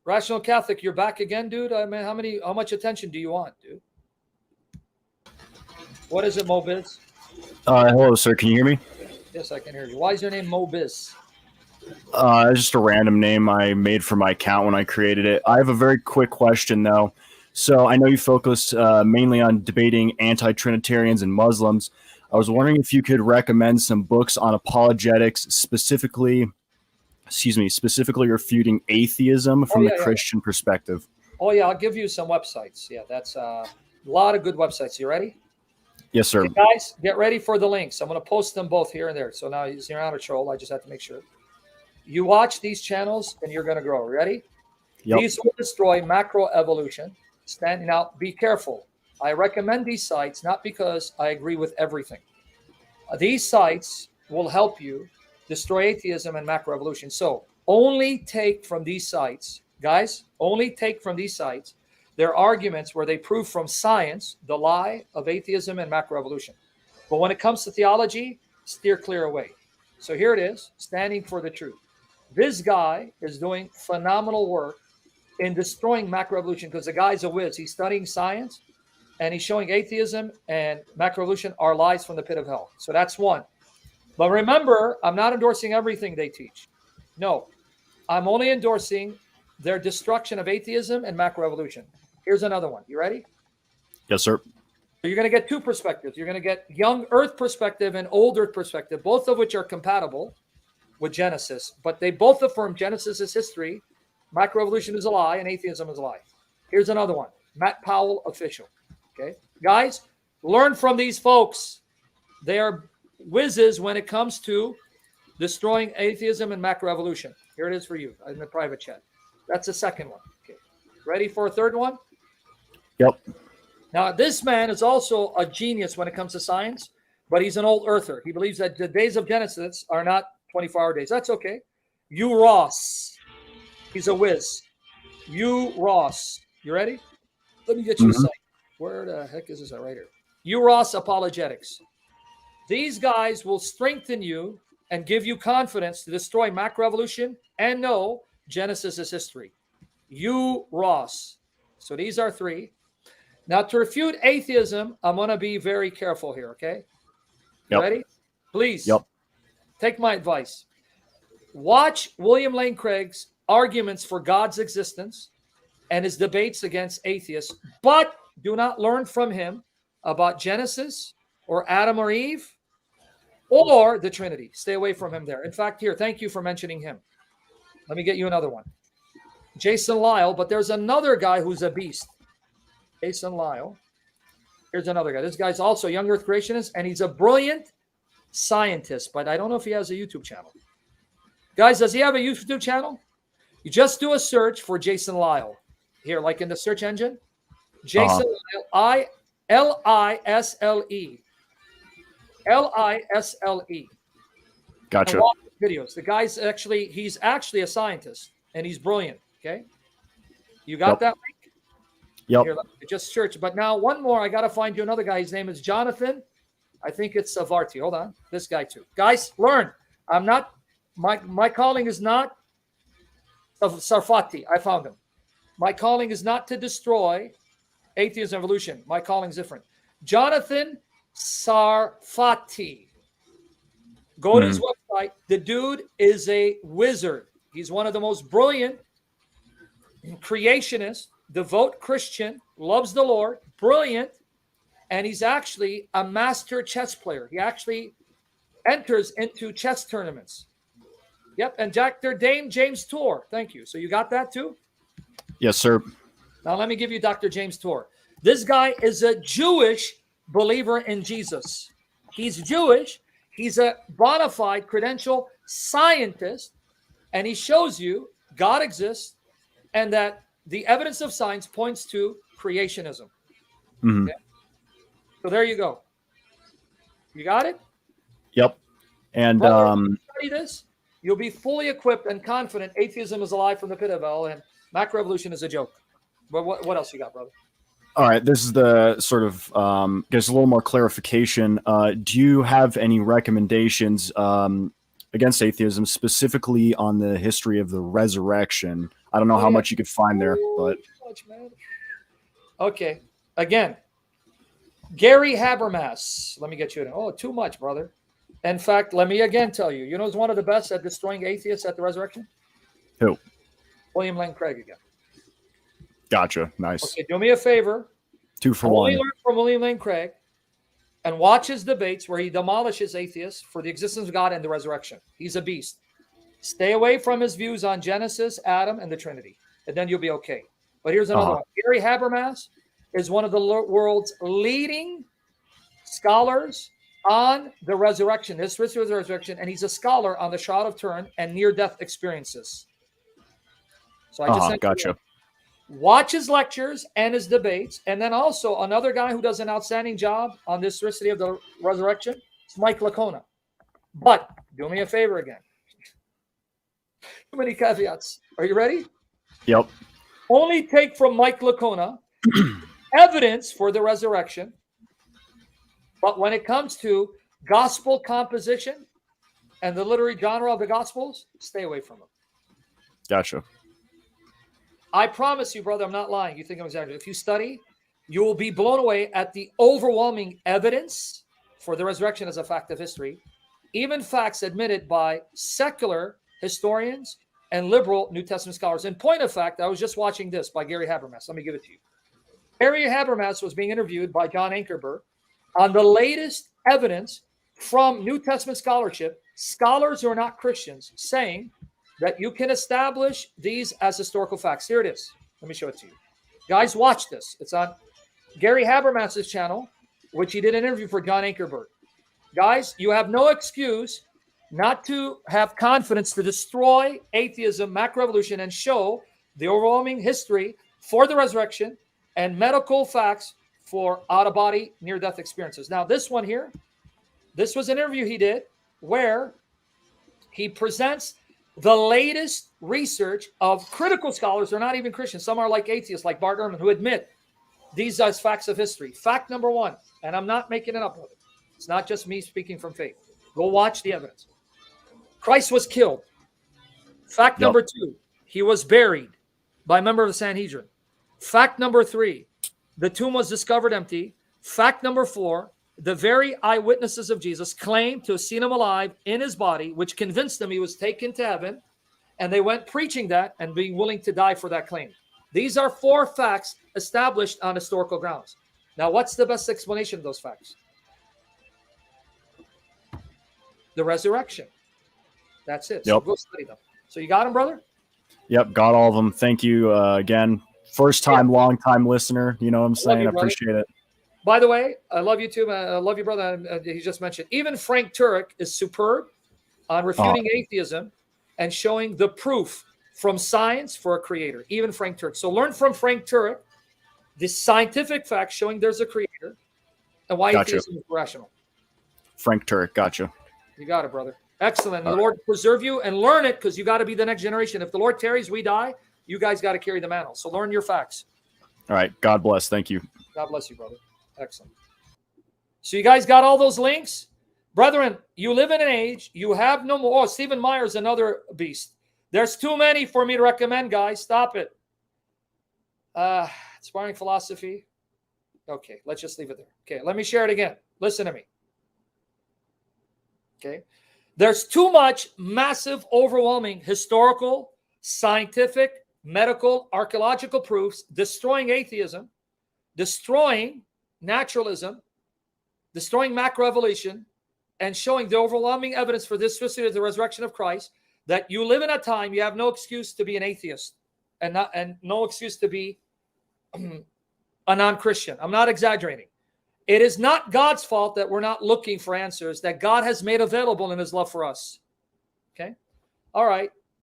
Rational Catholic, you're back again, dude. I mean, how much attention do you want, dude? What is it, Mobiz? Hello, sir. Can you hear me? Yes, I can hear you. Why is your name Mobiz? It's just a random name I made for my account when I created it. I have a very quick question, though. So I know you focus mainly on debating anti-Trinitarians and Muslims. I was wondering if you could recommend some books on apologetics, specifically refuting atheism from the Christian perspective. Oh, yeah, I'll give you some websites. Yeah, that's a lot of good websites. You ready? Yes, sir. Okay, guys, get ready for the links. I'm going to post them both here and there. So now you're not a troll. I just have to make sure. You watch these channels and you're going to grow. Ready? Yep. These will destroy macroevolution. Now, be careful. I recommend these sites not because I agree with everything. These sites will help you destroy atheism and macroevolution. So only take from these sites, guys, only take from these sites their arguments where they prove from science the lie of atheism and macroevolution. But when it comes to theology, steer clear away. So here it is, standing for the truth. This guy is doing phenomenal work in destroying macroevolution because the guy's a whiz. He's studying science and he's showing atheism and macroevolution are lies from the pit of hell. So that's one. But remember, I'm not endorsing everything they teach. No, I'm only endorsing their destruction of atheism and macroevolution. Here's another one. You ready? Yes, sir. You're going to get two perspectives. You're going to get young Earth perspective and old Earth perspective, both of which are compatible with Genesis. But they both affirm Genesis is history, macroevolution is a lie, and atheism is a lie. Here's another one. Matt Powell, official. Okay, guys, learn from these folks. They are whizzes when it comes to destroying atheism and macroevolution. Here it is for you in the private chat. That's the second one. Okay, ready for a third one? Yep. Now, this man is also a genius when it comes to science, but he's an old earther. He believes that the days of Genesis are not 24-hour days. That's okay. Hugh Ross. He's a whiz. Hugh Ross. You ready? Let me get you a site. Where the heck is this? Right here. Hugh Ross Apologetics. These guys will strengthen you and give you confidence to destroy macroevolution and know Genesis is history. Hugh Ross. So these are three. Now, to refute atheism, I'm going to be very careful here, okay? Yep. Ready? Please. Yep. Take my advice. Watch William Lane Craig's arguments for God's existence and his debates against atheists, but do not learn from him about Genesis or Adam or Eve or the Trinity. Stay away from him there. In fact, here, thank you for mentioning him. Let me get you another one. Jason Lyle, but there's another guy who's a beast. Jason Lyle. Here's another guy. This guy's also a young earth creationist, and he's a brilliant scientist, but I don't know if he has a YouTube channel. Guys, does he have a YouTube channel? You just do a search for Jason Lyle. Here, like in the search engine. Jason Lyle, L-I-S-L-E. L-I-S-L-E. Gotcha. Videos. The guy's he's actually a scientist, and he's brilliant, okay? You got that link? Yep. Here, let me just search. But now one more. I got to find you another guy. His name is Jonathan. I think it's Savarti. Hold on. This guy too. Guys, learn. I'm not, my calling is not Sarfati. I found him. My calling is not to destroy atheism and evolution. My calling is different. Jonathan Sarfati. Go to his website. The dude is a wizard. He's one of the most brilliant creationists, devout Christian, loves the Lord, brilliant, and he's actually a master chess player. He actually enters into chess tournaments. Yep, and Dr. Dame James Tour. Thank you. So you got that too? Yes, sir. Now let me give you Dr. James Tour. This guy is a Jewish believer in Jesus. He's Jewish. He's a bona fide credential scientist, and he shows you God exists and that the evidence of science points to creationism. Okay? So there you go. You got it? Yep. And study this, you'll be fully equipped and confident atheism is a lie from the pit of hell and macroevolution is a joke. But what else you got, brother? All right, this is the sort of there's a little more clarification. Do you have any recommendations against atheism, specifically on the history of the resurrection, I don't know how much you could find there, but okay. Again, Gary Habermas. Let me get you in. Oh, too much, brother. In fact, let me again tell you. You know who's one of the best at destroying atheists at the resurrection? Who? William Lane Craig again. Gotcha. Nice. Okay, do me a favor. 2 for 1. Learn from William Lane Craig and watch his debates where he demolishes atheists for the existence of God and the resurrection. He's a beast. Stay away from his views on Genesis, Adam, and the Trinity, and then you'll be okay. But here's another one. Gary Habermas is one of the world's leading scholars on the resurrection, this history of the resurrection, and he's a scholar on the Shroud of Turin and near-death experiences. So I just gotcha. Watch his lectures and his debates, and then also another guy who does an outstanding job on the historicity of the resurrection is Mike Licona. But do me a favor again. Too many caveats. Are you ready? Yep. Only take from Mike Licona evidence for the resurrection, but when it comes to gospel composition and the literary genre of the gospels, stay away from them. Gotcha. I promise you, brother, I'm not lying. You think I'm exaggerating. If you study, you will be blown away at the overwhelming evidence for the resurrection as a fact of history, even facts admitted by secular historians and liberal New Testament scholars. In point of fact, I was just watching this by Gary Habermas. Let me give it to you. Gary Habermas was being interviewed by John Ankerberg on the latest evidence from New Testament scholarship, scholars who are not Christians, saying that you can establish these as historical facts. Here it is. Let me show it to you. Guys, watch this. It's on Gary Habermas's channel, which he did an interview for John Ankerberg. Guys, you have no excuse not to have confidence to destroy atheism, macroevolution, and show the overwhelming history for the resurrection and medical facts for out-of-body, near-death experiences. Now, this one here, this was an interview he did where he presents the latest research of critical scholars. They're not even Christians. Some are like atheists, like Bart Ehrman, who admit these as facts of history. Fact number 1, and I'm not making it up. It's not just me speaking from faith. Go watch the evidence. Christ was killed. Fact number 2, he was buried by a member of the Sanhedrin. Fact number 3, the tomb was discovered empty. Fact number 4, the very eyewitnesses of Jesus claimed to have seen him alive in his body, which convinced them he was taken to heaven, and they went preaching that and being willing to die for that claim. These are 4 facts established on historical grounds. Now, what's the best explanation of those facts? The resurrection. That's it. So go study them. So you got them, brother? Yep, got all of them. Thank you again. First time, long time listener. You know what I'm saying? I appreciate it. By the way, I love you too, man. I love you, brother. He just mentioned even Frank Turek is superb on refuting atheism and showing the proof from science for a creator. Even Frank Turek. So learn from Frank Turek the scientific facts showing there's a creator and why atheism is rational. Frank Turek, gotcha. You got it, brother. Excellent. The Lord preserve you and learn it, because you got to be the next generation. If the Lord tarries, we die. You guys got to carry the mantle. So learn your facts. All right. God bless. Thank you. God bless you, brother. Excellent. So you guys got all those links? Brethren, you live in an age, you have no more. Oh, Stephen Meyer's another beast. There's too many for me to recommend, guys. Stop it. Inspiring philosophy. Okay, let's just leave it there. Okay, let me share it again. Listen to me. Okay. There's too much massive, overwhelming historical, scientific, medical, archaeological proofs destroying atheism, destroying naturalism, destroying macroevolution, and showing the overwhelming evidence for this history of the resurrection of Christ, that you live in a time you have no excuse to be an atheist and no excuse to be a non-Christian. I'm not exaggerating. It is not God's fault that we're not looking for answers that God has made available in his love for us. Okay? All right.